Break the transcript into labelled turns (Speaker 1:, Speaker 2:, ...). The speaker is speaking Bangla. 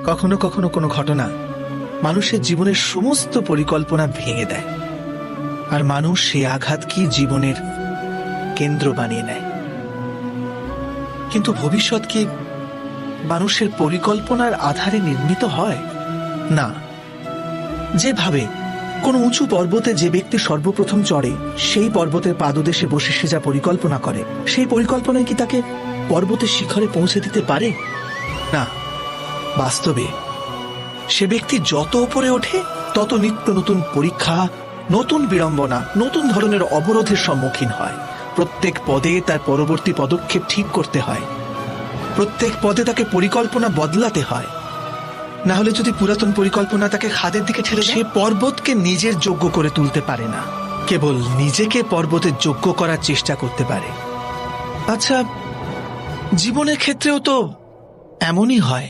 Speaker 1: কখনো কখনো কোনো ঘটনা মানুষের জীবনের সমস্ত পরিকল্পনা ভেঙে দেয়, আর মানুষ সেই আঘাতকে জীবনের কেন্দ্র বানিয়ে নেয়। কিন্তু ভবিষ্যৎ কি মানুষের পরিকল্পনার আধারে নির্মিত হয়? না। যেভাবে কোনো উঁচু পর্বতে যে ব্যক্তি সর্বপ্রথম চড়ে, সেই পর্বতের পাদদেশে বসে সে যা পরিকল্পনা করে, সেই পরিকল্পনায় কি তাকে পর্বতের শিখরে পৌঁছে দিতে পারে? না। বাস্তবে সে ব্যক্তি যত উপরে ওঠে তত নিত্য নতুন পরীক্ষা, নতুন বিড়ম্বনা, নতুন ধরনের অবরোধের সম্মুখীন হয়। প্রত্যেক পদে তার পরবর্তী পদক্ষেপ ঠিক করতে হয়, প্রত্যেক পদে তাকে পরিকল্পনা বদলাতে হয়। না হলে যদি পুরাতন পরিকল্পনা তাকে খাদের দিকে ঠেলে, সে পর্বতকে নিজের যোগ্য করে তুলতে পারে না, কেবল নিজেকে পর্বতের যোগ্য করার চেষ্টা করতে পারে। আচ্ছা, জীবনের ক্ষেত্রেও তো এমনই হয়।